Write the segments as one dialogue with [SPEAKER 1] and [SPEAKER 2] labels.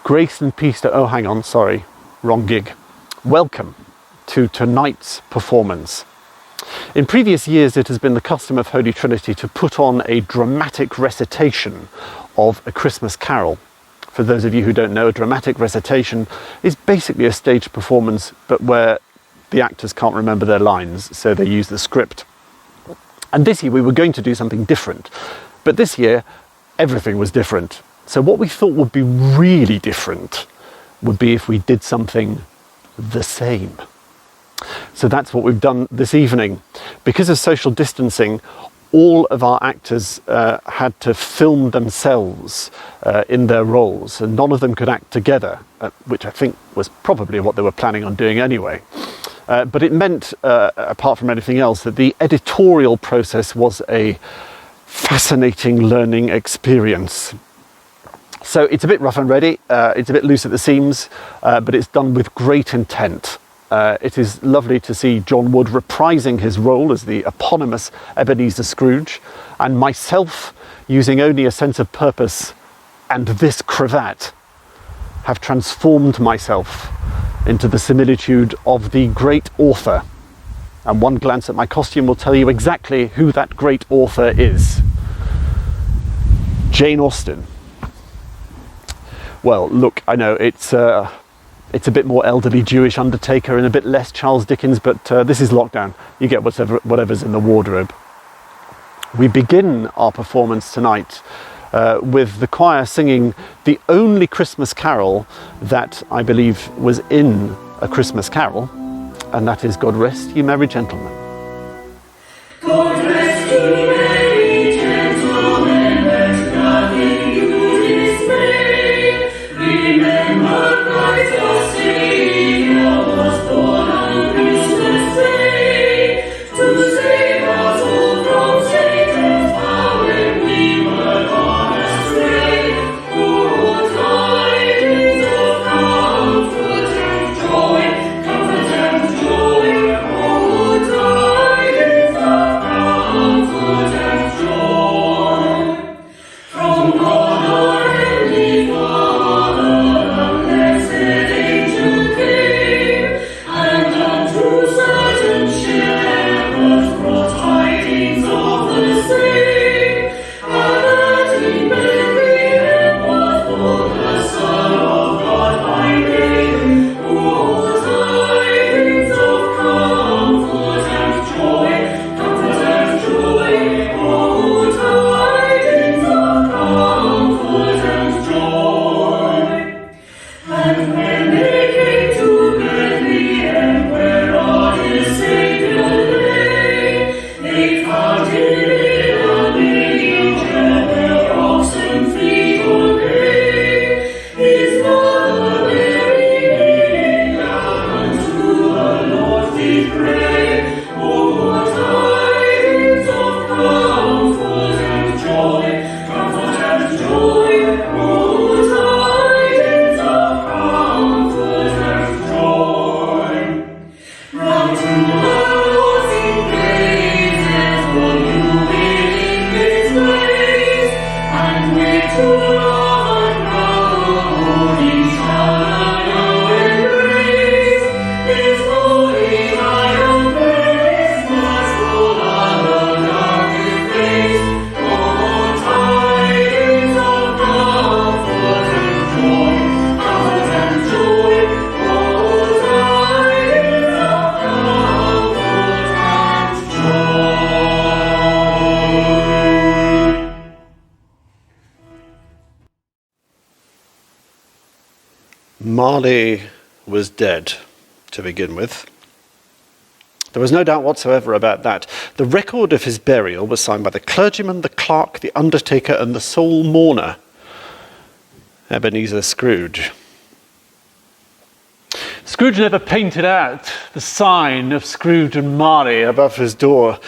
[SPEAKER 1] Grace and peace to... Oh, hang on, sorry, wrong gig. Welcome to tonight's performance. In previous years, it has been the custom of Holy Trinity to put on a dramatic recitation of A Christmas Carol. For those of you who don't know, a dramatic recitation is basically a stage performance, but where the actors can't remember their lines, so they use the script. And this year we were going to do something different, but this year everything was different. So what we thought would be really different would be if we did something the same. So that's what we've done this evening. Because of social distancing, all of our actors had to film themselves in their roles, and none of them could act together, which I think was probably what they were planning on doing anyway. But it meant, apart from anything else, that the editorial process was a fascinating learning experience. So it's a bit rough and ready, it's a bit loose at the seams, but it's done with great intent. It is lovely to see John Wood reprising his role as the eponymous Ebenezer Scrooge, and myself, using only a sense of purpose and this cravat, have transformed myself into the similitude of the great author. And one glance at my costume will tell you exactly who that great author is. Jane Austen. Well, look, I know it's a bit more elderly Jewish undertaker and a bit less Charles Dickens, but this is lockdown. You get whatever's in the wardrobe. We begin our performance tonight with the choir singing the only Christmas carol that I believe was in A Christmas Carol, and that is God Rest Ye Merry Gentlemen.
[SPEAKER 2] God rest ye merry gentlemen, let nothing you dismay. Remember Christ our Saviour was born on Christmas Day, to save us all from Satan's power when we were gone astray. Oh, tidings of comfort and joy, comfort and joy. Oh, tidings of comfort and joy. From God our heavenly Father, a blessed angel came, and unto certain shepherds brought tidings of the same. And that in Bethlehem was born the Son of God by name. Oh, tidings of comfort and joy, comfort and joy. Oh, tidings of comfort and joy. And when they came to Bethlehem, where our dear Saviour lay, they found him in a manger where oxen feed all day. His mother Mary kneeling down unto the Lord did pray. Oh, tidings of comfort and joy, comfort and joy. Oh, tidings of comfort and joy. Round to the Lord sing praises, for you in His ways, and wait to love and proud each other now embrace. His holy triumph Christmas will honor darkest face. Oh, tidings of comfort and joy, comfort and joy. Oh, tidings of comfort and joy.
[SPEAKER 1] Marley was dead, to begin with. There was no doubt whatsoever about that. The record of his burial was signed by the clergyman, the clerk, the undertaker, and the sole mourner, Ebenezer Scrooge. Scrooge never painted out the sign of Scrooge and Marley above his door.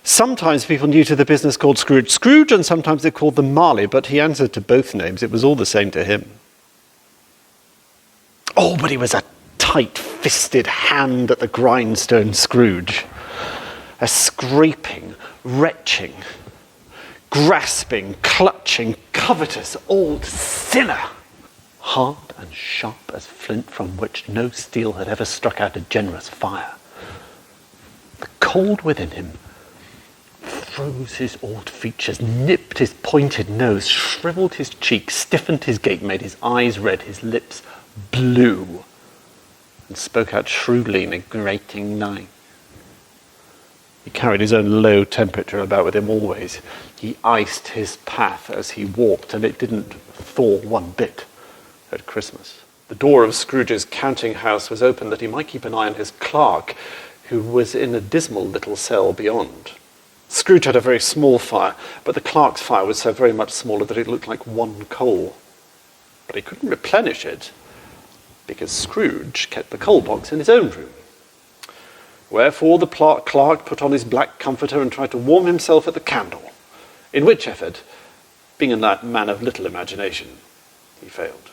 [SPEAKER 1] Sometimes people new to the business called Scrooge Scrooge, and sometimes they called them Marley, but he answered to both names. It was all the same to him. Oh, but he was a tight-fisted hand at the grindstone, Scrooge. A scraping, retching, grasping, clutching, covetous old sinner. hard and sharp as flint from which no steel had ever struck out a generous fire. The cold within him froze his old features, nipped his pointed nose, shrivelled his cheeks, stiffened his gait, made his eyes red, his lips blue, and spoke out shrewdly in a grating line. He carried his own low temperature about with him always. He iced his path as he walked, and it didn't thaw one bit at Christmas. The door of Scrooge's counting house was open that he might keep an eye on his clerk, who was in a dismal little cell beyond. Scrooge had a very small fire, but the clerk's fire was so very much smaller that it looked like one coal. But he couldn't replenish it, because Scrooge kept the coal box in his own room. Wherefore the clerk put on his black comforter and tried to warm himself at the candle, in which effort, being a man of little imagination, he failed.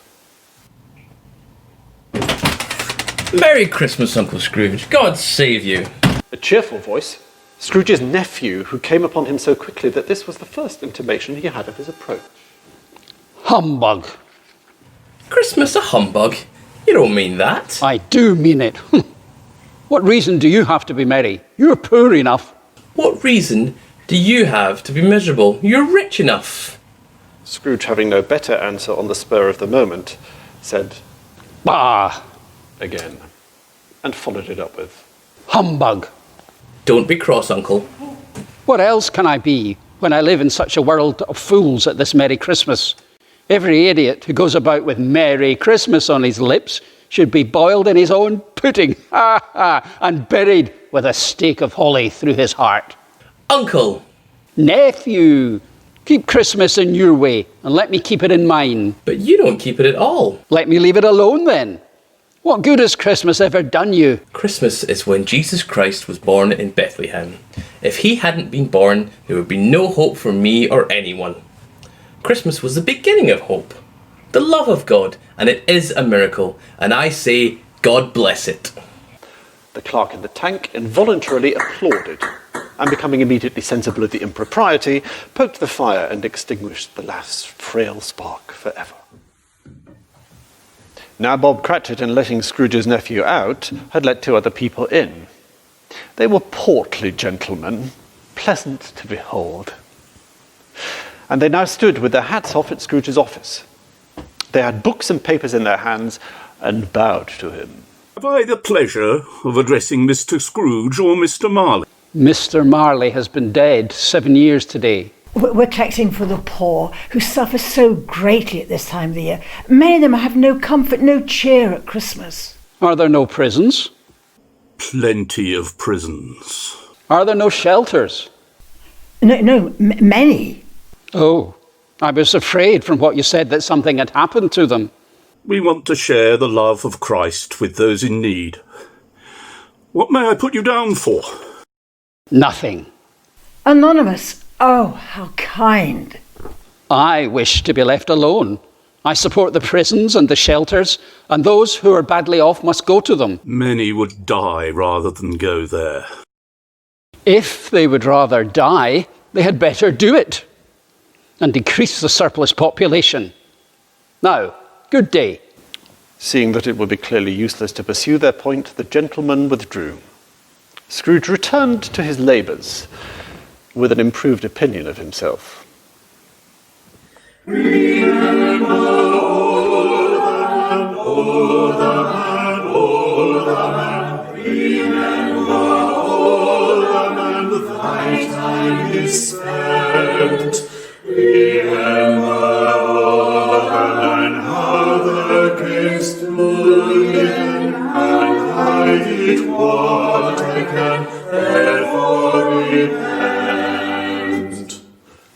[SPEAKER 3] Merry Christmas, Uncle Scrooge. God save you.
[SPEAKER 1] A cheerful voice, Scrooge's nephew, who came upon him so quickly that this was the first intimation he had of his approach.
[SPEAKER 4] Humbug.
[SPEAKER 3] Christmas a humbug? You don't mean that.
[SPEAKER 4] I do mean it. What reason do you have to be merry? You're poor enough.
[SPEAKER 3] What reason do you have to be miserable? You're rich enough.
[SPEAKER 1] Scrooge, having no better answer on the spur of the moment, said,
[SPEAKER 4] Bah!
[SPEAKER 1] again, and followed it up with,
[SPEAKER 4] Humbug.
[SPEAKER 3] Don't be cross, Uncle.
[SPEAKER 4] What else can I be when I live in such a world of fools at this Merry Christmas? Every idiot who goes about with Merry Christmas on his lips should be boiled in his own pudding, and buried with a stake of holly through his heart.
[SPEAKER 3] Uncle!
[SPEAKER 4] Nephew, keep Christmas in your way and let me keep it in mine.
[SPEAKER 3] But you don't keep it at all.
[SPEAKER 4] Let me leave it alone then. What good has Christmas ever done you?
[SPEAKER 3] Christmas is when Jesus Christ was born in Bethlehem. If he hadn't been born, there would be no hope for me or anyone. Christmas was the beginning of hope, the love of God, and it is a miracle, and I say, God bless it.
[SPEAKER 1] The clerk in the tank involuntarily applauded, and becoming immediately sensible of the impropriety, poked the fire and extinguished the last frail spark forever. Now Bob Cratchit, in letting Scrooge's nephew out, had let two other people in. They were portly gentlemen, pleasant to behold. And they now stood with their hats off at Scrooge's office. They had books and papers in their hands and bowed to him.
[SPEAKER 2] Have I the pleasure of addressing Mr. Scrooge or Mr. Marley?
[SPEAKER 4] Mr. Marley has been dead 7 years today.
[SPEAKER 5] We're collecting for the poor who suffer so greatly at this time of the year. Many of them have no comfort, no cheer at Christmas.
[SPEAKER 4] Are there no prisons?
[SPEAKER 2] Plenty of prisons.
[SPEAKER 4] Are there no shelters?
[SPEAKER 5] No, many.
[SPEAKER 4] Oh, I was afraid from what you said that something had happened to them.
[SPEAKER 2] We want to share the love of Christ with those in need. What may I put you down for?
[SPEAKER 4] Nothing.
[SPEAKER 5] Anonymous. Oh, how kind.
[SPEAKER 4] I wish to be left alone. I support the prisons and the shelters, and those who are badly off must go to them.
[SPEAKER 2] Many would die rather than go there.
[SPEAKER 4] If they would rather die, they had better do it and decrease the surplus population. Now, good day.
[SPEAKER 1] Seeing that it would be clearly useless to pursue their point, the gentlemen withdrew. Scrooge returned to his labours with an improved opinion of himself.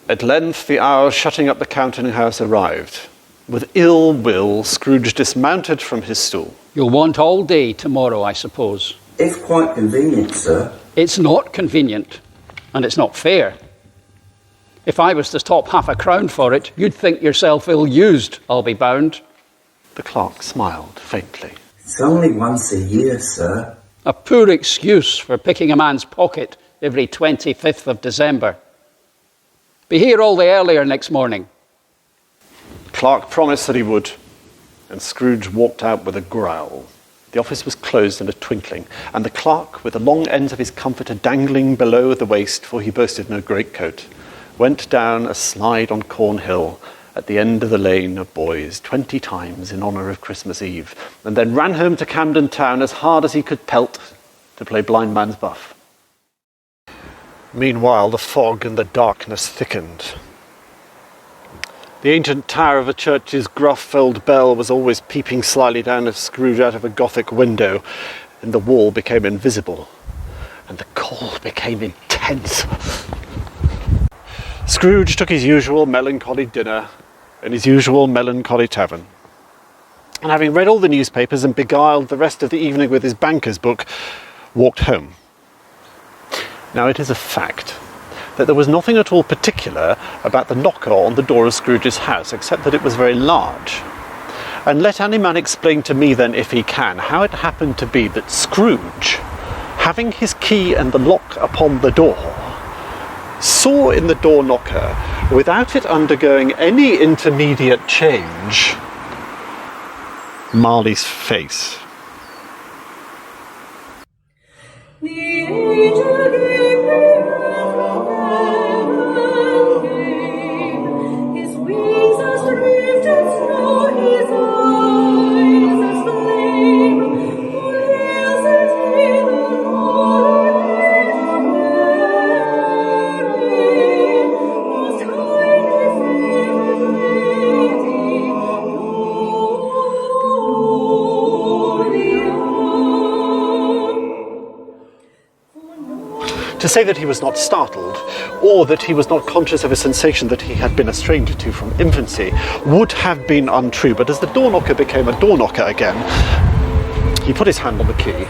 [SPEAKER 1] At length the hour shutting up the counting house arrived. With ill will, Scrooge dismounted from his stool.
[SPEAKER 4] You'll want all day tomorrow, I suppose.
[SPEAKER 6] It's quite convenient, sir.
[SPEAKER 4] It's not convenient, and it's not fair. If I was to top £0.50 for it, you'd think yourself ill-used, I'll be bound.
[SPEAKER 1] The clerk smiled faintly.
[SPEAKER 6] It's only once a year, sir.
[SPEAKER 4] A poor excuse for picking a man's pocket every 25th of December. Be here all the earlier next morning.
[SPEAKER 1] Clark promised that he would, and Scrooge walked out with a growl. The office was closed in a twinkling, and the clerk, with the long ends of his comforter dangling below the waist, for he boasted no greatcoat, went down a slide on Cornhill at the end of the lane of boys 20 times in honour of Christmas Eve, and then ran home to Camden Town as hard as he could pelt to play blind man's buff. Meanwhile, the fog and the darkness thickened. The ancient tower of a church's gruff-old bell was always peeping slyly down at Scrooge out of a Gothic window, and the wall became invisible, and the cold became intense. Scrooge took his usual melancholy dinner in his usual melancholy tavern, and having read all the newspapers and beguiled the rest of the evening with his banker's book, walked home. Now, it is a fact that there was nothing at all particular about the knocker on the door of Scrooge's house, except that it was very large. And let any man explain to me then, if he can, how it happened to be that Scrooge, having his key and the lock upon the door, saw in the door knocker, without it undergoing any intermediate change, Marley's face. To say that he was not startled, or that he was not conscious of a sensation that he had been a stranger to from infancy, would have been untrue, but as the door knocker became a door knocker again, he put his hand on the key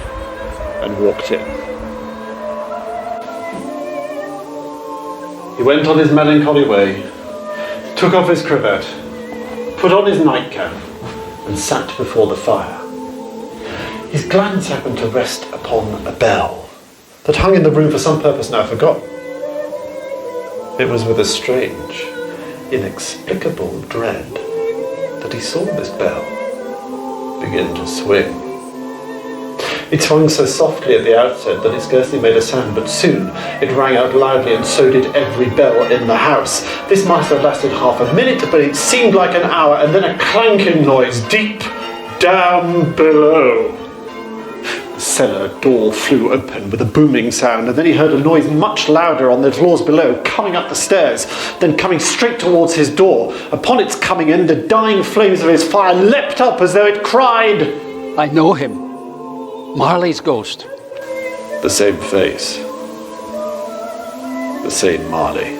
[SPEAKER 1] and walked in. He went on his melancholy way, took off his cravat, put on his nightcap, and sat before the fire. His glance happened to rest upon a bell that hung in the room for some purpose now forgotten. It was with a strange, inexplicable dread that he saw this bell begin to swing. It swung so softly at the outset that it scarcely made a sound, but soon it rang out loudly, and so did every bell in the house. This must have lasted half a minute, but it seemed like an hour, and then a clanking noise deep down below. The cellar door flew open with a booming sound, and then he heard a noise much louder on the floors below, coming up the stairs, then coming straight towards his door. Upon its coming in, the dying flames of his fire leapt up as though it cried,
[SPEAKER 4] I know him. Marley's ghost.
[SPEAKER 1] The same face. The same Marley.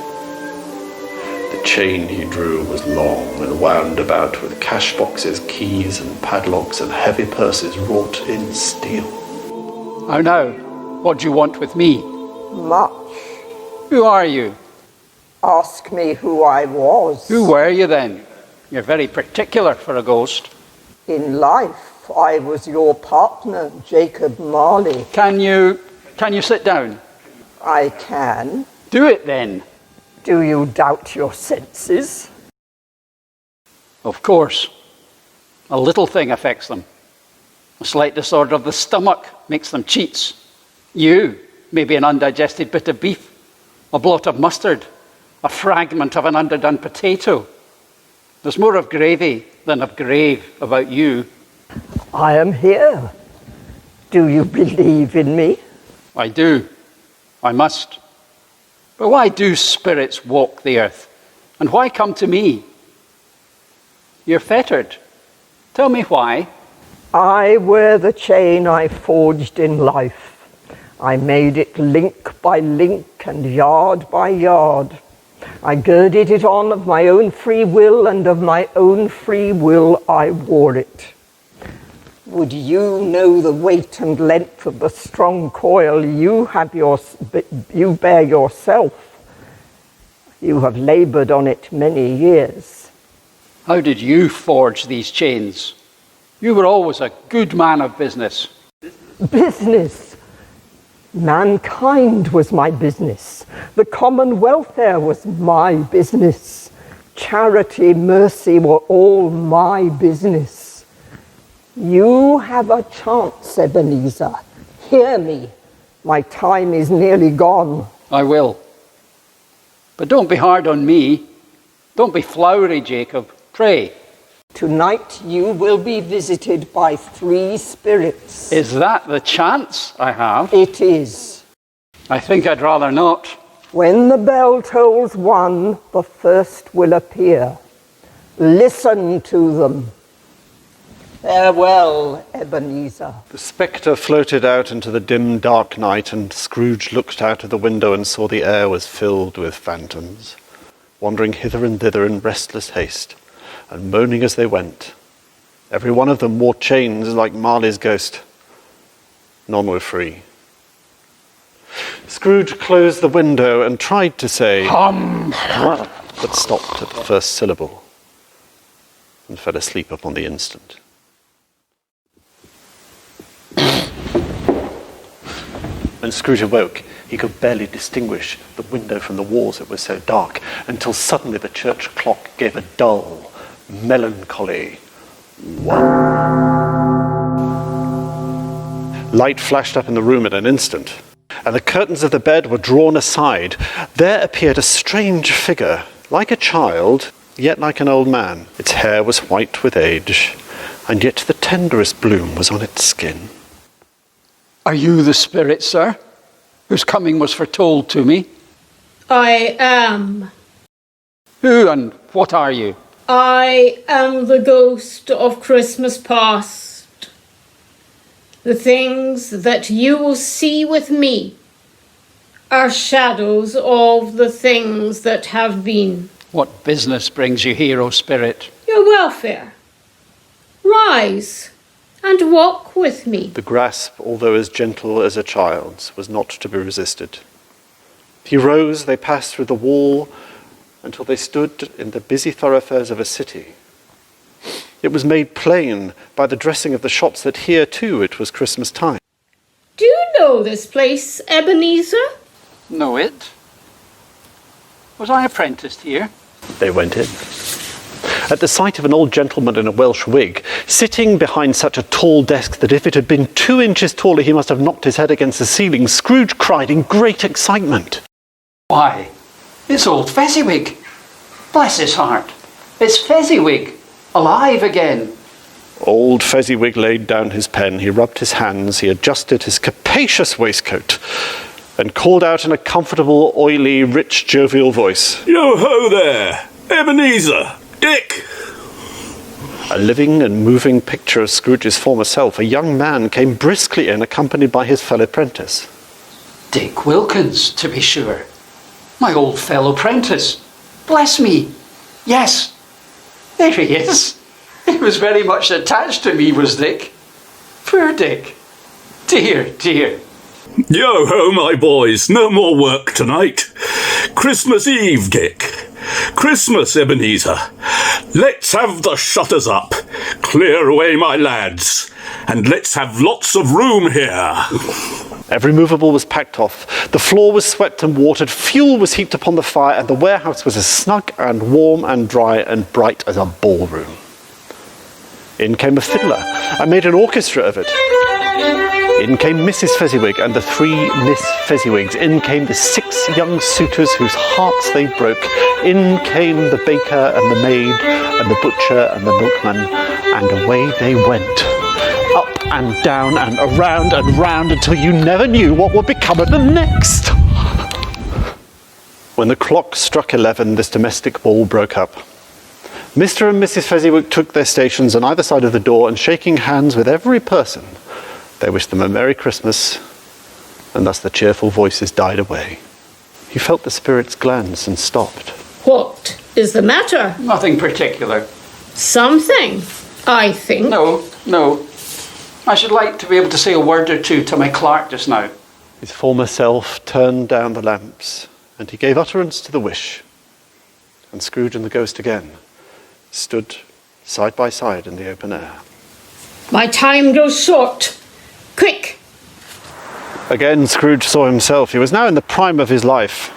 [SPEAKER 1] The chain he drew was long and wound about with cash boxes, keys and padlocks and heavy purses wrought in steel.
[SPEAKER 4] How now? What do you want with me?
[SPEAKER 7] Much.
[SPEAKER 4] Who are you?
[SPEAKER 7] Ask me who I was.
[SPEAKER 4] Who were you then? You're very particular for a ghost.
[SPEAKER 7] In life, I was your partner, Jacob Marley.
[SPEAKER 4] Can you sit down?
[SPEAKER 7] I can.
[SPEAKER 4] Do it then.
[SPEAKER 7] Do you doubt your senses?
[SPEAKER 4] Of course. A little thing affects them. A slight disorder of the stomach makes them cheats. You may be an undigested bit of beef, a blot of mustard, a fragment of an underdone potato. There's more of gravy than of grave about you.
[SPEAKER 7] I am here. Do you believe in me?
[SPEAKER 4] I do. I must. But why do spirits walk the earth? And why come to me? You're fettered. Tell me why.
[SPEAKER 7] I wear the chain I forged in life. I made it link by link and yard by yard. I girded it on of my own free will, and of my own free will I wore it. Would you know the weight and length of the strong coil you bear yourself? You have laboured on it many years.
[SPEAKER 4] How did you forge these chains? You were always a good man of business.
[SPEAKER 7] Business? Mankind was my business. The common welfare was my business. Charity, mercy were all my business. You have a chance, Ebenezer. Hear me. My time is nearly gone.
[SPEAKER 4] I will. But don't be hard on me. Don't be flowery, Jacob. Pray.
[SPEAKER 7] Tonight you will be visited by 3 spirits.
[SPEAKER 4] Is that the chance I have?
[SPEAKER 7] It is.
[SPEAKER 4] I think I'd rather not.
[SPEAKER 7] When the bell tolls 1, the first will appear. Listen to them. Farewell, Ebenezer.
[SPEAKER 1] The spectre floated out into the dim, dark night, and Scrooge looked out of the window and saw the air was filled with phantoms, wandering hither and thither in restless haste, and moaning as they went. Every one of them wore chains like Marley's ghost. None were free. Scrooge closed the window and tried to say, "Hum," but stopped at the first syllable and fell asleep upon the instant. When Scrooge awoke, he could barely distinguish the window from the walls, it was so dark, until suddenly the church clock gave a dull, melancholy 1. Light flashed up in the room in an instant, and the curtains of the bed were drawn aside. There appeared a strange figure, like a child, yet like an old man. Its hair was white with age, and yet the tenderest bloom was on its skin.
[SPEAKER 4] Are you the spirit, sir, whose coming was foretold to me?
[SPEAKER 8] I am.
[SPEAKER 4] Who and what are you?
[SPEAKER 8] I am the ghost of Christmas past. The things that you will see with me are shadows of the things that have been.
[SPEAKER 4] What business brings you here, O spirit?
[SPEAKER 8] Your welfare. Rise and walk with me.
[SPEAKER 1] The grasp, although as gentle as a child's, was not to be resisted. He rose, they passed through the wall until they stood in the busy thoroughfares of a city. It was made plain by the dressing of the shops that here too it was Christmas time.
[SPEAKER 8] Do you know this place, Ebenezer?
[SPEAKER 4] Know it? Was I apprenticed here?
[SPEAKER 1] They went in. At the sight of an old gentleman in a Welsh wig, sitting behind such a tall desk that if it had been 2 inches taller he must have knocked his head against the ceiling, Scrooge cried in great excitement.
[SPEAKER 4] Why, it's old Fezziwig. Bless his heart. It's Fezziwig, alive again.
[SPEAKER 1] Old Fezziwig laid down his pen, he rubbed his hands, he adjusted his capacious waistcoat, and called out in a comfortable, oily, rich, jovial voice,
[SPEAKER 2] Yo-ho there! Ebenezer! Dick!
[SPEAKER 1] A living and moving picture of Scrooge's former self, a young man came briskly in, accompanied by his fellow apprentice.
[SPEAKER 4] Dick Wilkins, to be sure. My old fellow apprentice. Bless me. Yes, there he is. He was very much attached to me, was Dick. Poor Dick. Dear, dear.
[SPEAKER 2] Yo-ho, my boys, no more work tonight. Christmas Eve, Dick. Christmas, Ebenezer. Let's have the shutters up. Clear away, my lads. And let's have lots of room here.
[SPEAKER 1] Every movable was packed off. The floor was swept and watered. Fuel was heaped upon the fire, and the warehouse was as snug and warm and dry and bright as a ballroom. In came a fiddler and made an orchestra of it. In came Mrs. Fezziwig and the 3 Miss Fezziwigs. In came the 6 young suitors whose hearts they broke. In came the baker and the maid and the butcher and the milkman, and away they went, up and down and around and round until you never knew what would become of them next. When the clock struck 11, this domestic ball broke up. Mr. and Mrs. Fezziwig took their stations on either side of the door, and shaking hands with every person, they wished them a Merry Christmas, and thus the cheerful voices died away. He felt the spirit's glance and stopped.
[SPEAKER 8] What is the matter?
[SPEAKER 4] Nothing particular.
[SPEAKER 8] Something, I think.
[SPEAKER 4] No. I should like to be able to say a word or two to my clerk just now.
[SPEAKER 1] His former self turned down the lamps, and he gave utterance to the wish. And Scrooge and the ghost again stood side by side in the open air.
[SPEAKER 8] My time grows short. Quick!
[SPEAKER 1] Again, Scrooge saw himself. He was now in the prime of his life.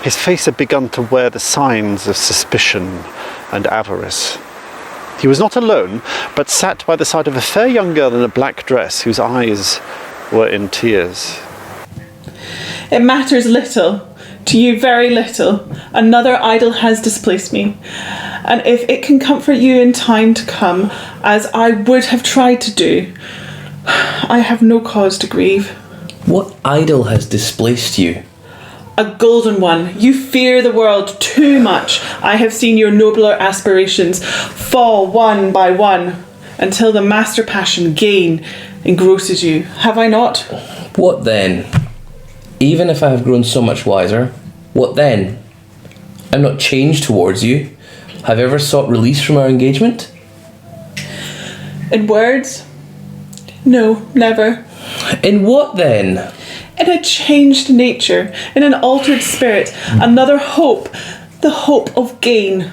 [SPEAKER 1] His face had begun to wear the signs of suspicion and avarice. He was not alone, but sat by the side of a fair young girl in a black dress whose eyes were in tears.
[SPEAKER 9] It matters little, to you very little. Another idol has displaced me. And if it can comfort you in time to come, as I would have tried to do, I have no cause to grieve.
[SPEAKER 3] What idol has displaced you?
[SPEAKER 9] A golden one. You fear the world too much. I have seen your nobler aspirations fall one by one until the master passion, gain, engrosses you. Have I not?
[SPEAKER 3] What then? Even if I have grown so much wiser, what then? I'm not changed towards you. Have you ever sought release from our engagement?
[SPEAKER 9] In words? No, never.
[SPEAKER 3] In what then?
[SPEAKER 9] In a changed nature, in an altered spirit, another hope, the hope of gain.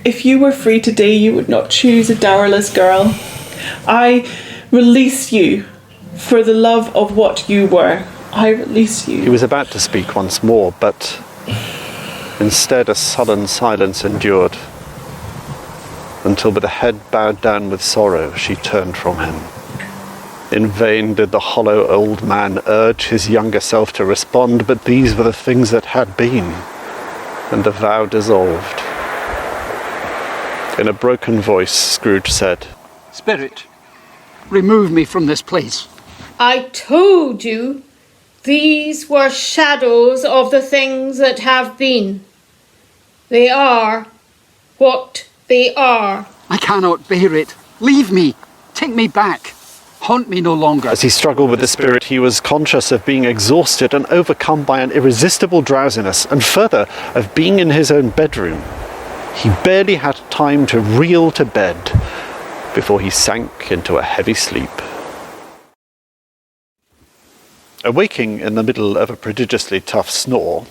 [SPEAKER 9] If you were free today, you would not choose a dowerless girl. I release you for the love of what you were. I release you.
[SPEAKER 1] He was about to speak once more, but instead a sullen silence endured, until with a head bowed down with sorrow, she turned from him. In vain did the hollow old man urge his younger self to respond, but these were the things that had been, and the vow dissolved. In a broken voice, Scrooge said,
[SPEAKER 4] Spirit, remove me from this place.
[SPEAKER 8] I told you these were shadows of the things that have been. They are what they are.
[SPEAKER 4] I cannot bear it. Leave me. Take me back. Haunt me no longer.
[SPEAKER 1] As he struggled with the spirit, he was conscious of being exhausted and overcome by an irresistible drowsiness, and further, of being in his own bedroom. He barely had time to reel to bed before he sank into a heavy sleep. Awaking in the middle of a prodigiously tough snore,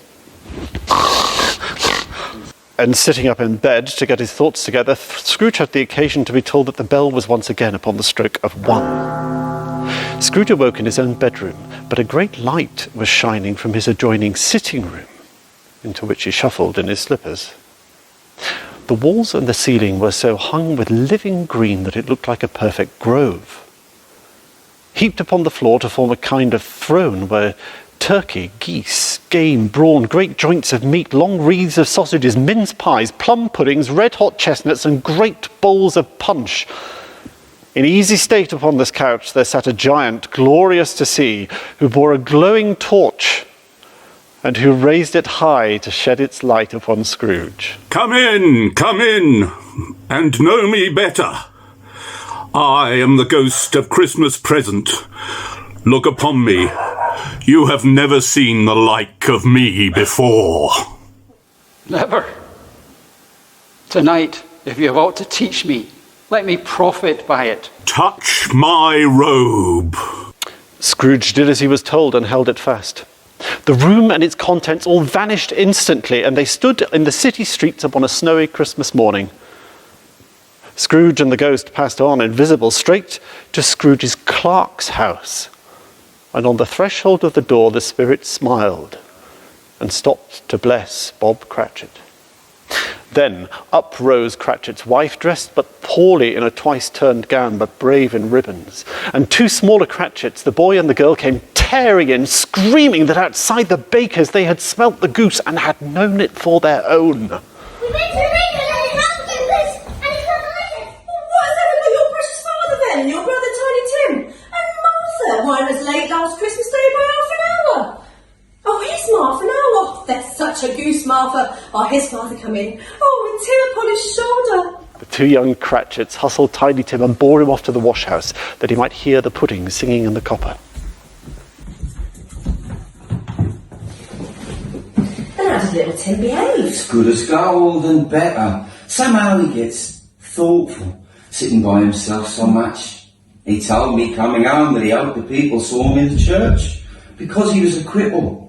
[SPEAKER 1] and sitting up in bed to get his thoughts together, Scrooge had the occasion to be told that the bell was once again upon the stroke of 1. Scrooge awoke in his own bedroom, but a great light was shining from his adjoining sitting room, into which he shuffled in his slippers. The walls and the ceiling were so hung with living green that it looked like a perfect grove. Heaped upon the floor to form a kind of throne were turkey, geese, game, brawn, great joints of meat, long wreaths of sausages, mince pies, plum puddings, red-hot chestnuts, and great bowls of punch. In easy state upon this couch there sat a giant, glorious to see, who bore a glowing torch, and who raised it high to shed its light upon Scrooge.
[SPEAKER 2] Come in, and know me better. I am the ghost of Christmas present. Look upon me. You have never seen the like of me before.
[SPEAKER 4] Never. Tonight, if you have aught to teach me, let me profit by it.
[SPEAKER 2] Touch my robe.
[SPEAKER 1] Scrooge did as he was told and held it fast. The room and its contents all vanished instantly, and they stood in the city streets upon a snowy Christmas morning. Scrooge and the ghost passed on, invisible, straight to Scrooge's clerk's house. And on the threshold of the door the spirit smiled and stopped to bless Bob Cratchit. Then up rose Cratchit's wife, dressed but poorly in a twice-turned gown, but brave in ribbons. And two smaller Cratchits, the boy and the girl, came tearing in, screaming that outside the baker's they had smelt the goose and had known it for their own.
[SPEAKER 10] We went to the baker's and he hasn't been this, and he's not like it. What has happened with your precious father then, and your brother Tiny Tim? And Martha, why was late last Christmas Day by half an hour? Oh, here's Martha now. Oh, there's such a goose, Martha. Oh, his father come in. Oh, and Tim upon his shoulder.
[SPEAKER 1] The two young Cratchits hustled Tiny Tim and bore him off to the wash-house, that he might hear the pudding singing in the copper.
[SPEAKER 10] And how did little Tim behave?
[SPEAKER 6] As good as gold and better. Somehow he gets thoughtful, sitting by himself so much. He told me coming home that he hoped the people saw him in the church, because he was a cripple.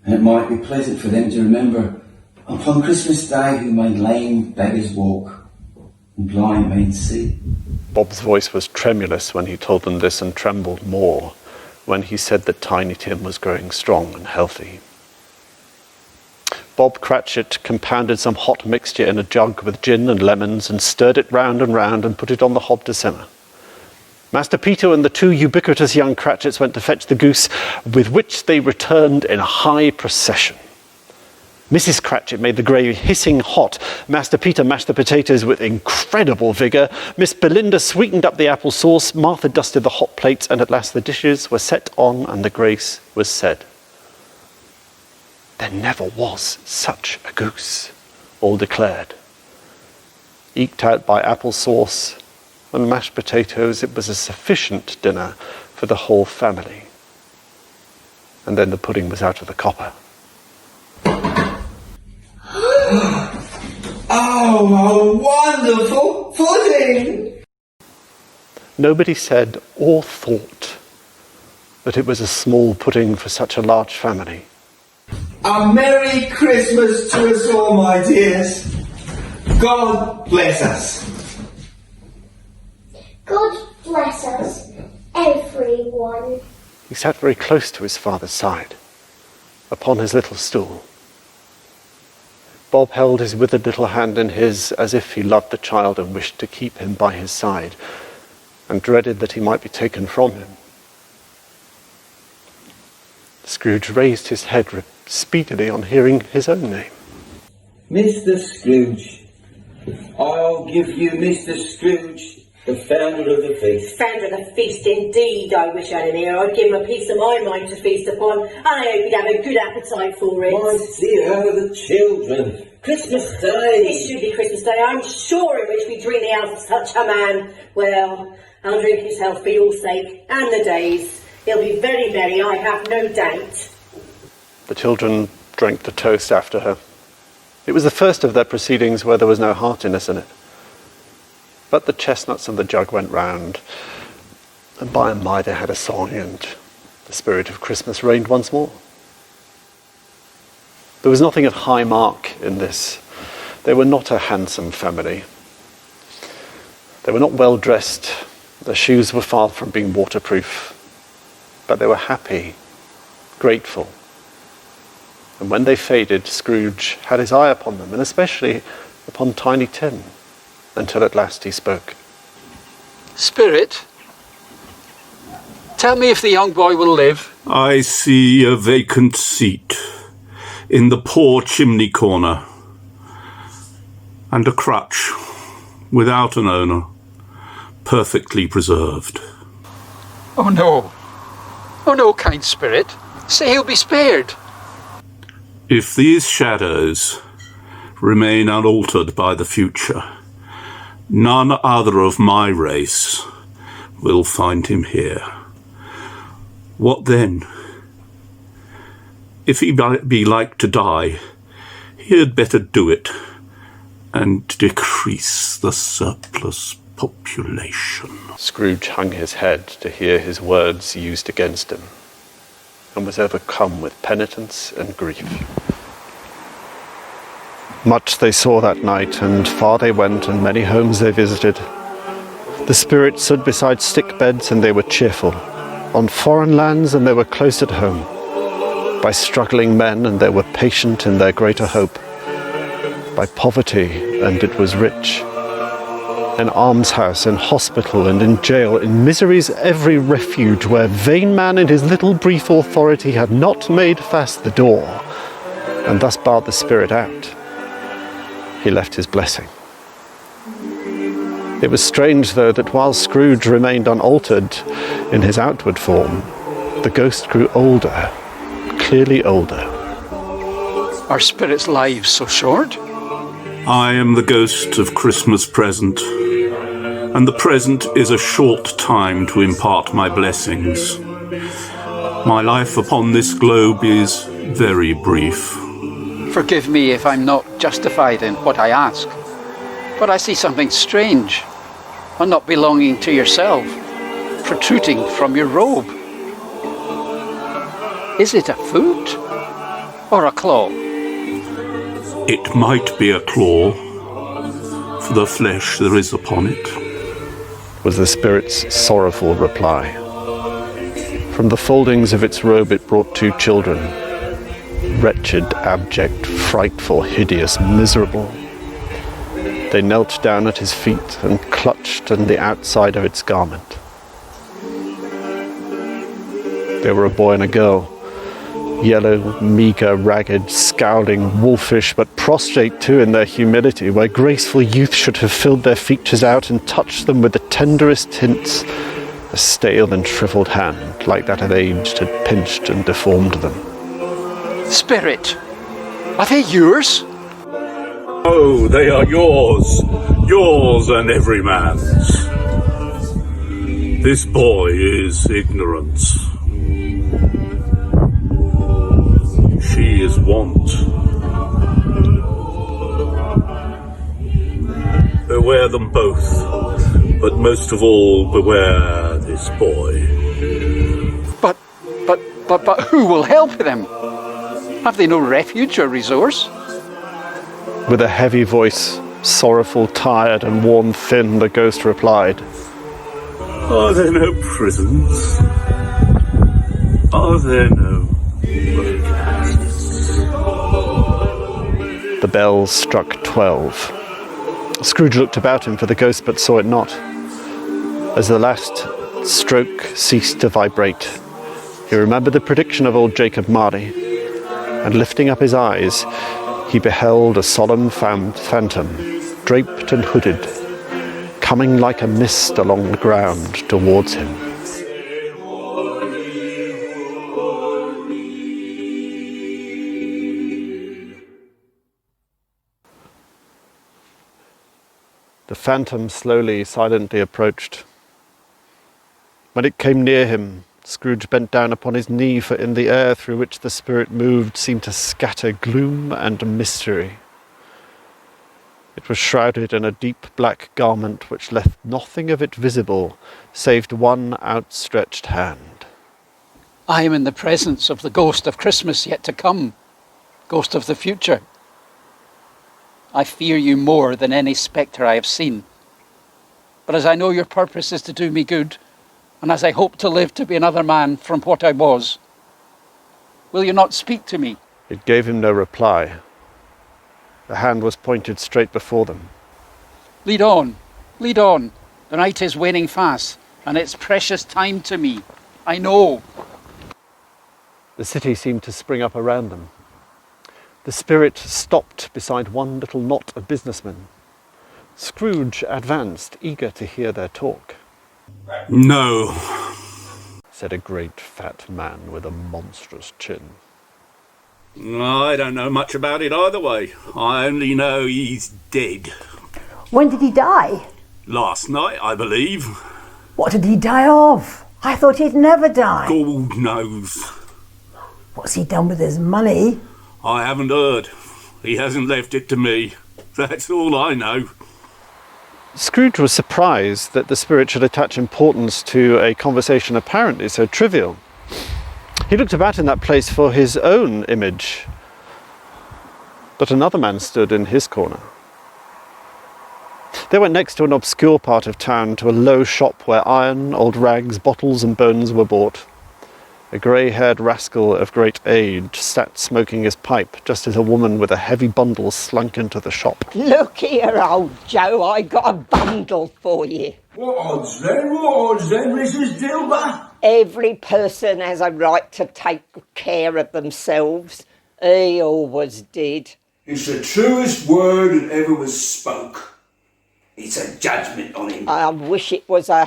[SPEAKER 6] And it might be pleasant for them to remember upon Christmas Day who made lame beggars walk and blind men see.
[SPEAKER 1] Bob's voice was tremulous when he told them this, and trembled more when he said that Tiny Tim was growing strong and healthy. Bob Cratchit compounded some hot mixture in a jug with gin and lemons and stirred it round and put it on the hob to simmer. Master Peter and the two ubiquitous young Cratchits went to fetch the goose, with which they returned in a high procession. Mrs. Cratchit made the gravy hissing hot. Master Peter mashed the potatoes with incredible vigour. Miss Belinda sweetened up the apple sauce. Martha dusted the hot plates, and at last the dishes were set on and the grace was said. There never was such a goose, all declared. Eked out by apple sauce and mashed potatoes, it was a sufficient dinner for the whole family. And then the pudding was out of the copper.
[SPEAKER 6] Oh, a wonderful pudding!
[SPEAKER 1] Nobody said or thought that it was a small pudding for such a large family.
[SPEAKER 6] A Merry Christmas to us all, my dears. God bless us.
[SPEAKER 11] God bless us, everyone.
[SPEAKER 1] He sat very close to his father's side, upon his little stool. Bob held his withered little hand in his as if he loved the child and wished to keep him by his side, and dreaded that he might be taken from him. Scrooge raised his head speedily on hearing his own name.
[SPEAKER 6] Mr. Scrooge. I'll give you Mr. Scrooge, the founder of the feast.
[SPEAKER 10] Founder of the feast, indeed. I wish I had an ear. I'd give him a piece of my mind to feast upon, and I hope he'd have a good appetite for it.
[SPEAKER 6] My dear, how are the children? Christmas Day.
[SPEAKER 10] It should be Christmas Day. I'm sure in which we drink the health of such a man. Well, I'll drink his health for your sake, and the days. He'll be very merry, I have no doubt.
[SPEAKER 1] The children drank the toast after her. It was the first of their proceedings where there was no heartiness in it. But the chestnuts and the jug went round, and by and by they had a song, and the spirit of Christmas reigned once more. There was nothing of high mark in this. They were not a handsome family. They were not well dressed. Their shoes were far from being waterproof. But they were happy, grateful. And when they faded, Scrooge had his eye upon them, and especially upon Tiny Tim, until at last he spoke.
[SPEAKER 4] Spirit, tell me if the young boy will live.
[SPEAKER 2] I see a vacant seat in the poor chimney corner, and a crutch without an owner, perfectly preserved.
[SPEAKER 4] Oh no. Oh no, kind spirit. Say he'll be spared.
[SPEAKER 2] If these shadows remain unaltered by the future, none other of my race will find him here. What then? If he be like to die, he had better do it and decrease the surplus population.
[SPEAKER 1] Scrooge hung his head to hear his words used against him, and was overcome with penitence and grief. Much they saw that night, and far they went, and many homes they visited. The spirits stood beside sick beds, and they were cheerful. On foreign lands, and they were close at home. By struggling men, and they were patient in their greater hope. By poverty, and it was rich. In almshouse, in hospital, and in jail, in misery's every refuge, where vain man in his little brief authority had not made fast the door, and thus barred the spirit out, he left his blessing. It was strange, though, that while Scrooge remained unaltered in his outward form, the ghost grew older, clearly older.
[SPEAKER 4] Are spirits' lives so short?
[SPEAKER 2] I am the ghost of Christmas present, and the present is a short time to impart my blessings. My life upon this globe is very brief.
[SPEAKER 4] Forgive me if I'm not justified in what I ask, but I see something strange, and not belonging to yourself, protruding from your robe. Is it a foot or a claw?
[SPEAKER 2] It might be a claw, for the flesh there is upon it,
[SPEAKER 1] was the spirit's sorrowful reply. From the foldings of its robe it brought two children, wretched, abject, frightful, hideous, miserable. They knelt down at his feet and clutched in the outside of its garment. They were a boy and a girl, yellow, meagre, ragged, scowling, wolfish, but prostrate too in their humility, where graceful youth should have filled their features out and touched them with the tenderest hints. A stale and shrivelled hand, like that of age, had pinched and deformed them.
[SPEAKER 4] Spirit, are they yours?
[SPEAKER 2] Oh, they are yours. Yours and every man's. This boy is ignorance. She is want. Beware them both, but most of all, beware this boy.
[SPEAKER 4] But who will help them? Have they no refuge or resource?
[SPEAKER 1] With a heavy voice, sorrowful, tired, and worn thin, the ghost replied,
[SPEAKER 2] Are there no prisons? Are there no workhouse?
[SPEAKER 1] The bells struck 12. Scrooge looked about him for the ghost, but saw it not. As the last stroke ceased to vibrate, he remembered the prediction of old Jacob Marley, and lifting up his eyes, he beheld a solemn phantom, draped and hooded, coming like a mist along the ground towards him. The phantom slowly, silently approached. When it came near him, Scrooge bent down upon his knee, for in the air through which the spirit moved seemed to scatter gloom and mystery. It was shrouded in a deep black garment which left nothing of it visible save one outstretched hand.
[SPEAKER 4] I am in the presence of the ghost of Christmas yet to come, ghost of the future. I fear you more than any spectre I have seen. But as I know your purpose is to do me good, and as I hope to live to be another man from what I was, will you not speak to me?
[SPEAKER 1] It gave him no reply. The hand was pointed straight before them.
[SPEAKER 4] Lead on, lead on. The night is waning fast, and it's precious time to me. I know.
[SPEAKER 1] The city seemed to spring up around them. The spirit stopped beside one little knot of businessmen. Scrooge advanced, eager to hear their talk.
[SPEAKER 2] No,
[SPEAKER 1] said a great fat man with a monstrous chin.
[SPEAKER 2] I don't know much about it either way. I only know he's dead.
[SPEAKER 5] When did he die?
[SPEAKER 2] Last night, I believe.
[SPEAKER 5] What did he die of? I thought he'd never die.
[SPEAKER 2] God knows.
[SPEAKER 5] What's he done with his money?
[SPEAKER 2] I haven't heard. He hasn't left it to me. That's all I know.
[SPEAKER 1] Scrooge was surprised that the spirit should attach importance to a conversation apparently so trivial. He looked about in that place for his own image, but another man stood in his corner. They went next to an obscure part of town, to a low shop where iron, old rags, bottles and bones were bought. A grey-haired rascal of great age sat smoking his pipe, just as a woman with a heavy bundle slunk into the shop.
[SPEAKER 7] Look here, old Joe, I got a bundle for you.
[SPEAKER 6] What odds then, Mrs. Dilber?
[SPEAKER 7] Every person has a right to take care of themselves. He always did.
[SPEAKER 6] It's the truest word that ever was spoke. It's a judgment on him.
[SPEAKER 7] I wish it was a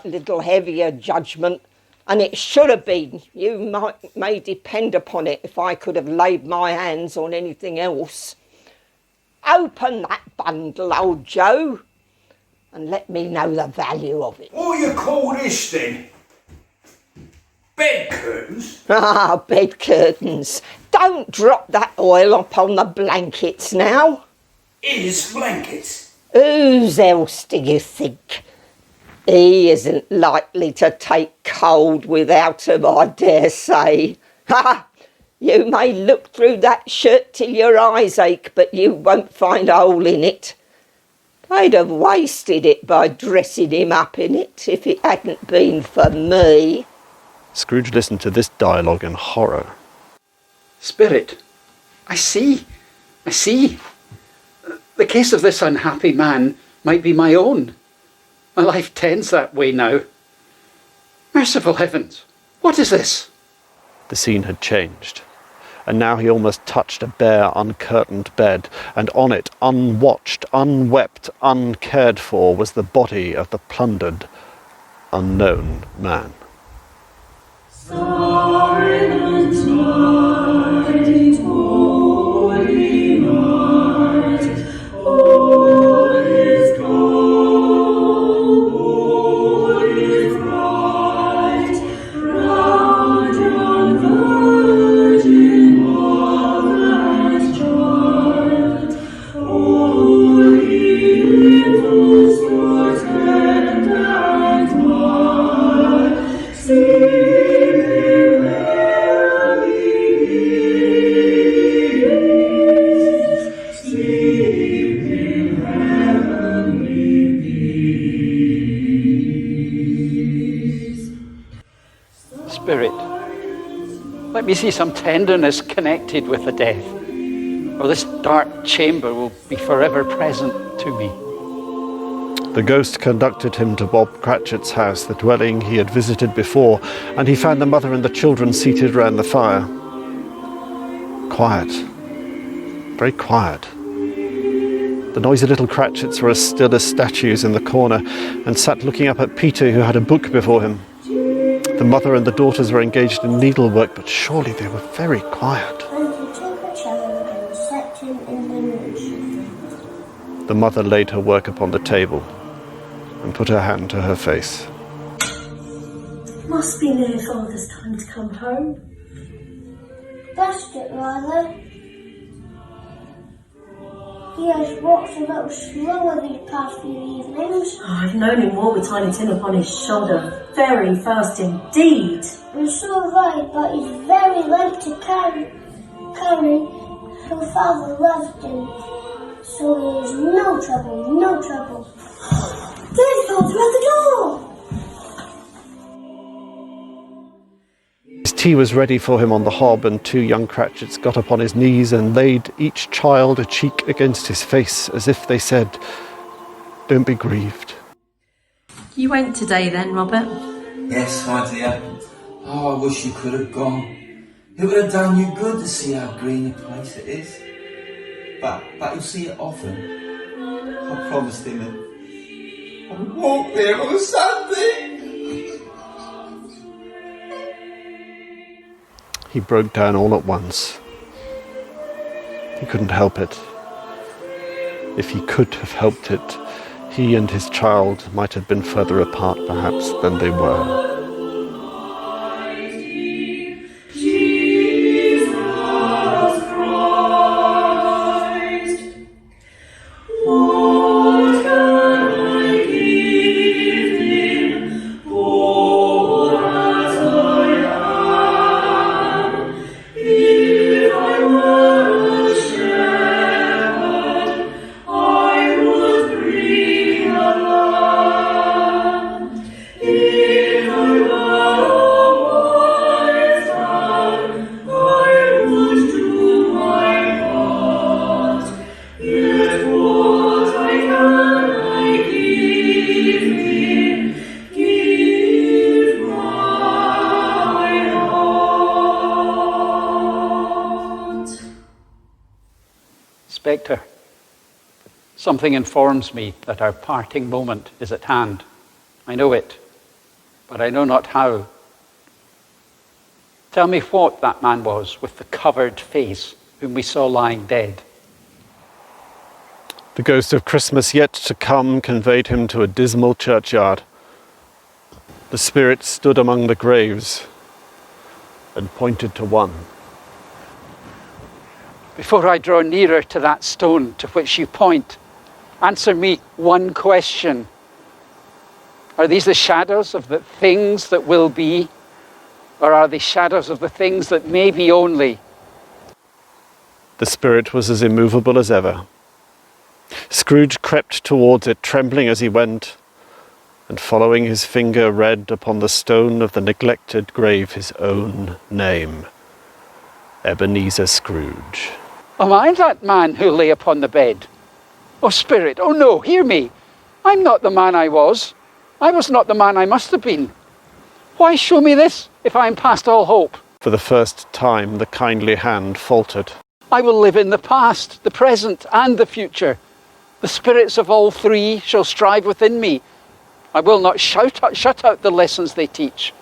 [SPEAKER 7] little heavier judgment. And it should have been. You may depend upon it if I could have laid my hands on anything else. Open that bundle, old Joe, and let me know the value of it.
[SPEAKER 6] What do you call this then? Bed curtains?
[SPEAKER 7] Ah, bed curtains. Don't drop that oil upon the blankets now.
[SPEAKER 6] His blankets?
[SPEAKER 7] Whose else do you think? He isn't likely to take cold without 'em, I dare say. Ha! You may look through that shirt till your eyes ache, but you won't find a hole in it. They'd have wasted it by dressing him up in it if it hadn't been for me.
[SPEAKER 1] Scrooge listened to this dialogue in horror.
[SPEAKER 4] Spirit, I see. The case of this unhappy man might be my own. My life tends that way now. Merciful heavens, what is this?
[SPEAKER 1] The scene had changed, and now he almost touched a bare, uncurtained bed, and on it, unwatched, unwept, uncared for, was the body of the plundered, unknown man.
[SPEAKER 4] Spirit, let me see some tenderness connected with the death, or this dark chamber will be forever present to me.
[SPEAKER 1] The ghost conducted him to Bob Cratchit's house, the dwelling he had visited before, and he found the mother and the children seated round the fire. Quiet. Very quiet. The noisy little Cratchits were as still as statues in the corner, and sat looking up at Peter, who had a book before him. The mother and the daughters were engaged in needlework, but surely they were very quiet.
[SPEAKER 11] And he took a child and set him in the nursery.
[SPEAKER 1] The mother laid her work upon the table and put her hand to her face.
[SPEAKER 10] Must be near Father's time to come home.
[SPEAKER 11] Dashed it rather. He has walked a little slower these past few evenings.
[SPEAKER 10] Oh, I've known him walk with Tiny Tim upon his shoulder very fast indeed.
[SPEAKER 11] And so have I, but he's very light to carry. Her father loved him, so there is no trouble.
[SPEAKER 10] There's Father at the door!
[SPEAKER 1] His tea was ready for him on the hob, and two young Cratchits got upon his knees and laid each child a cheek against his face, as if they said, "Don't be grieved."
[SPEAKER 12] You went today then, Robert?
[SPEAKER 6] Yes, my dear. Oh, I wish you could have gone. It would have done you good to see how green a place it is. But you'll see it often. I promised him it. I would walk there on a Sunday.
[SPEAKER 1] He broke down all at once. He couldn't help it. If he could have helped it, he and his child might have been further apart, perhaps, than they were.
[SPEAKER 4] Spectre, something informs me that our parting moment is at hand. I know it, but I know not how. Tell me what that man was with the covered face whom we saw lying dead.
[SPEAKER 1] The ghost of Christmas yet to come conveyed him to a dismal churchyard. The spirit stood among the graves and pointed to one.
[SPEAKER 4] Before I draw nearer to that stone to which you point, answer me one question. Are these the shadows of the things that will be, or are they shadows of the things that may be only?
[SPEAKER 1] The spirit was as immovable as ever. Scrooge crept towards it, trembling as he went, and following his finger read upon the stone of the neglected grave his own name. Ebenezer Scrooge.
[SPEAKER 4] Am I that man who lay upon the bed? Oh, Spirit, oh no, hear me. I'm not the man I was. I was not the man I must have been. Why show me this if I am past all hope?
[SPEAKER 1] For the first time, the kindly hand faltered.
[SPEAKER 4] I will live in the past, the present, and the future. The spirits of all three shall strive within me. I will not shut out the lessons they teach.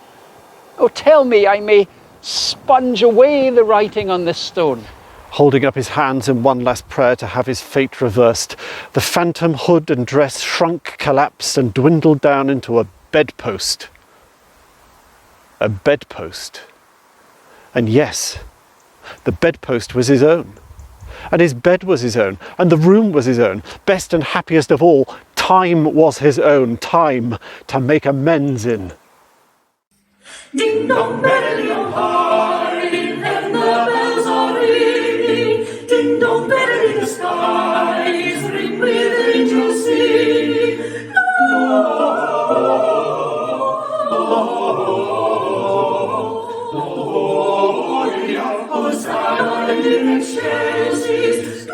[SPEAKER 4] Oh, tell me I may sponge away the writing on this stone.
[SPEAKER 1] Holding up his hands in one last prayer to have his fate reversed, the phantom hood and dress shrunk, collapsed, and dwindled down into a bedpost. A bedpost. And yes, the bedpost was his own. And his bed was his own. And the room was his own. Best and happiest of all, time was his own. Time to make amends in.
[SPEAKER 10] Ding dong, merrily on high, and the bells are ringing. Ding dong, merrily the skies ring with angels singing. Gloria, Hosanna in excelsis.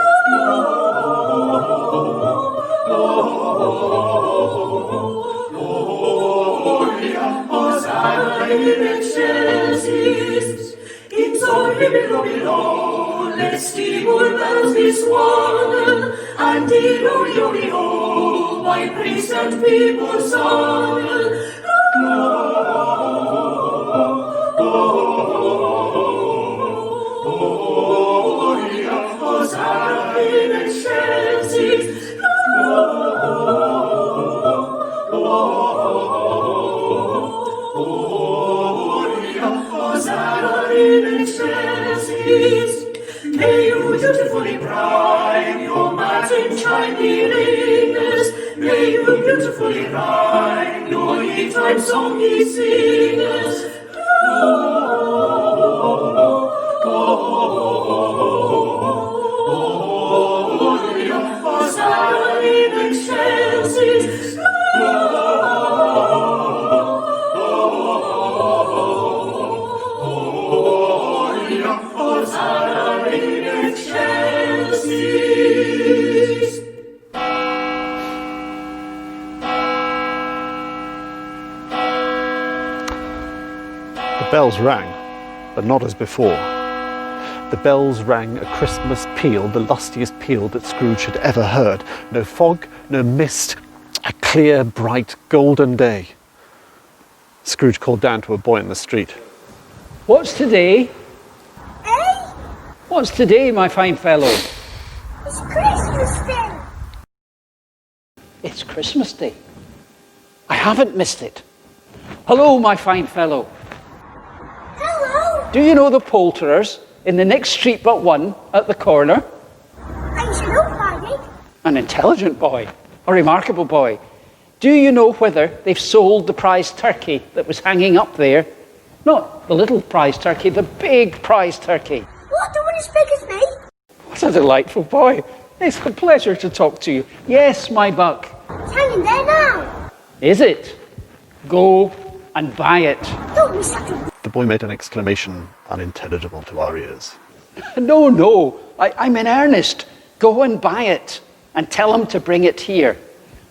[SPEAKER 10] Gloria, Hosanna in excelsis. In Zion below, let steeple bells be swung, and ho, by priest and people sung. Gloria, Hosanna in excelsis. Gloria, Hosanna in excelsis. May you beautifully prime your matin shiny ringers. May you beautifully rhyme your E-time song ye singers. Gloria, Hosanna in excelsis. Gloria, Hosanna in excelsis.
[SPEAKER 1] The bells rang, but not as before. The bells rang a Christmas peal, the lustiest peal that Scrooge had ever heard. No fog, no mist, a clear, bright, golden day. Scrooge called down to a boy in the street.
[SPEAKER 4] What's today?
[SPEAKER 11] Eh?
[SPEAKER 4] What's today, my fine fellow?
[SPEAKER 11] It's Christmas Day.
[SPEAKER 4] It's Christmas Day. I haven't missed it. Hello, my fine fellow.
[SPEAKER 11] Hello.
[SPEAKER 4] Do you know the poulterers in the next street but one at the corner?
[SPEAKER 11] I should hope I did.
[SPEAKER 4] An intelligent boy, a remarkable boy. Do you know whether they've sold the prize turkey that was hanging up there? Not the little prize turkey, the big prize turkey.
[SPEAKER 11] What, the one as big as me?
[SPEAKER 4] What a delightful boy. It's a pleasure to talk to you. Yes, my buck.
[SPEAKER 11] It's hanging there now.
[SPEAKER 4] Is it? Go and buy it.
[SPEAKER 11] Don't be such a...
[SPEAKER 1] The boy made an exclamation unintelligible to our ears.
[SPEAKER 4] No, I'm in earnest. Go and buy it and tell them to bring it here,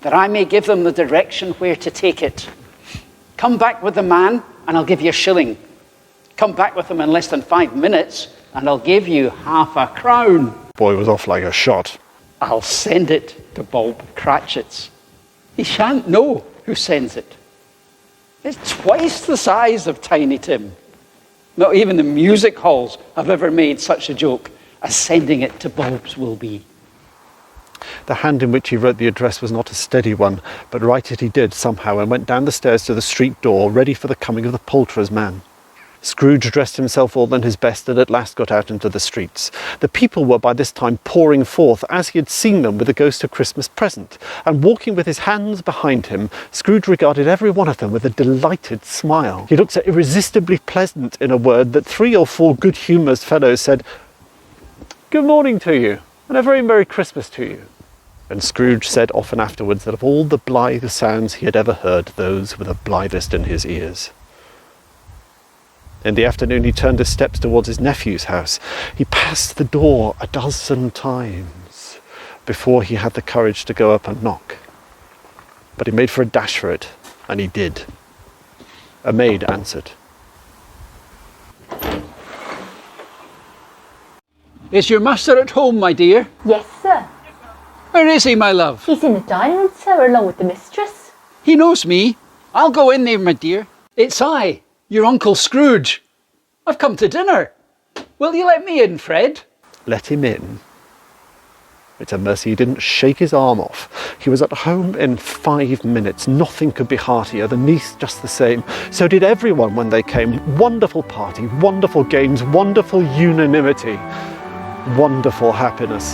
[SPEAKER 4] that I may give them the direction where to take it. Come back with the man and I'll give you a shilling. Come back with him in less than 5 minutes and I'll give you half a crown.
[SPEAKER 1] The boy was off like a shot.
[SPEAKER 4] I'll send it to Bob Cratchit's. He shan't know who sends it. It's twice the size of Tiny Tim. Not even the music halls have ever made such a joke as sending it to Bob's will be.
[SPEAKER 1] The hand in which he wrote the address was not a steady one, but write it he did somehow and went down the stairs to the street door, ready for the coming of the poulterer's man. Scrooge dressed himself all in his best and at last got out into the streets. The people were by this time pouring forth as he had seen them with the ghost of Christmas present, and walking with his hands behind him, Scrooge regarded every one of them with a delighted smile. He looked so irresistibly pleasant, in a word, that 3 or 4 good-humoured fellows said, "Good morning to you, and a very Merry Christmas to you." And Scrooge said often afterwards that of all the blithe sounds he had ever heard, those were the blithest in his ears. In the afternoon, he turned his steps towards his nephew's house. He passed the door a dozen times before he had the courage to go up and knock. But he made for a dash for it, and he did. A maid answered.
[SPEAKER 4] Is your master at home, my dear?
[SPEAKER 13] Yes, sir.
[SPEAKER 4] Where is he, my love?
[SPEAKER 13] He's in the dining room, sir, along with the mistress.
[SPEAKER 4] He knows me. I'll go in there, my dear. It's I, your Uncle Scrooge. I've come to dinner. Will you let me in, Fred?
[SPEAKER 1] Let him in? It's a mercy he didn't shake his arm off. He was at home in 5 minutes. Nothing could be heartier. The niece just the same. So did everyone when they came. Wonderful party, wonderful games, wonderful unanimity, wonderful happiness.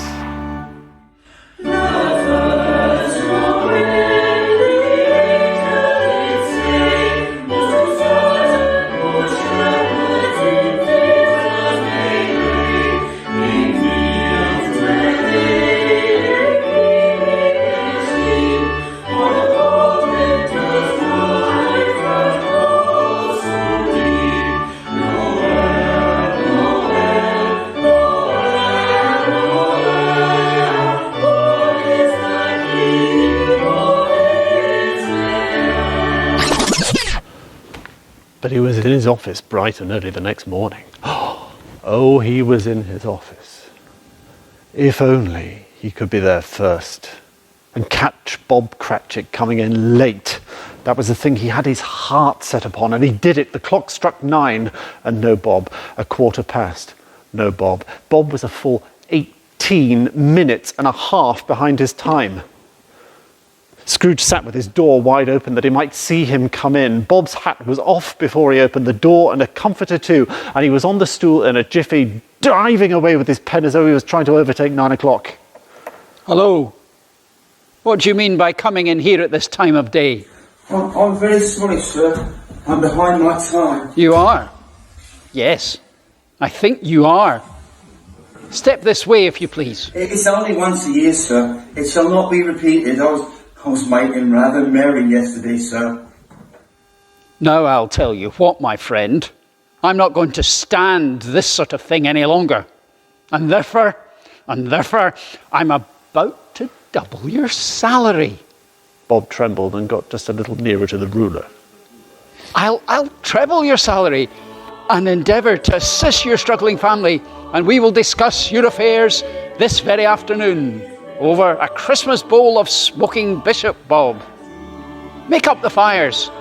[SPEAKER 1] But he was in his office bright and early the next morning. Oh, he was in his office. If only he could be there first and catch Bob Cratchit coming in late. That was the thing he had his heart set upon, and he did it. The clock struck 9 and no Bob. 1:15, no Bob. Bob was a full 18 minutes and a half behind his time. Scrooge sat with his door wide open that he might see him come in. Bob's hat was off before he opened the door, and a comforter too, and he was on the stool in a jiffy, diving away with his pen as though he was trying to overtake 9 o'clock.
[SPEAKER 4] Hello. What do you mean by coming in here at this time of day?
[SPEAKER 6] I'm very sorry, sir. I'm behind my time.
[SPEAKER 4] You are? Yes, I think you are. Step this way, if you please.
[SPEAKER 6] It's only once a year, sir. It shall not be repeated. I was making rather merry yesterday, sir.
[SPEAKER 4] Now I'll tell you what, my friend. I'm not going to stand this sort of thing any longer. And therefore, I'm about to double your salary.
[SPEAKER 1] Bob trembled and got just a little nearer to the ruler.
[SPEAKER 4] I'll treble your salary and endeavour to assist your struggling family, and we will discuss your affairs this very afternoon over a Christmas bowl of smoking bishop, Bob. Make up the fires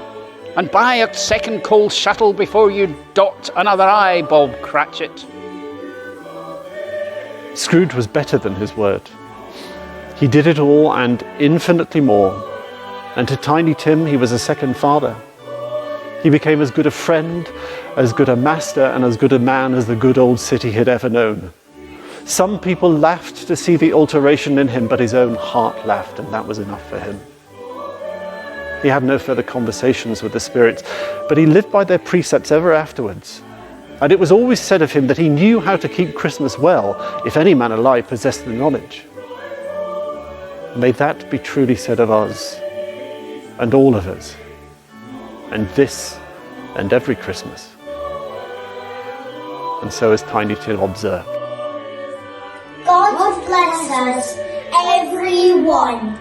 [SPEAKER 4] and buy a second coal shuttle before you dot another I, Bob Cratchit.
[SPEAKER 1] Scrooge was better than his word. He did it all and infinitely more. And to Tiny Tim, he was a second father. He became as good a friend, as good a master, and as good a man as the good old city had ever known. Some people laughed to see the alteration in him, but his own heart laughed, and that was enough for him. He had no further conversations with the spirits, but he lived by their precepts ever afterwards. And it was always said of him that he knew how to keep Christmas well, if any man alive possessed the knowledge. May that be truly said of us, and all of us, and this, and every Christmas. And so as Tiny Tim observed.
[SPEAKER 11] God bless us, everyone.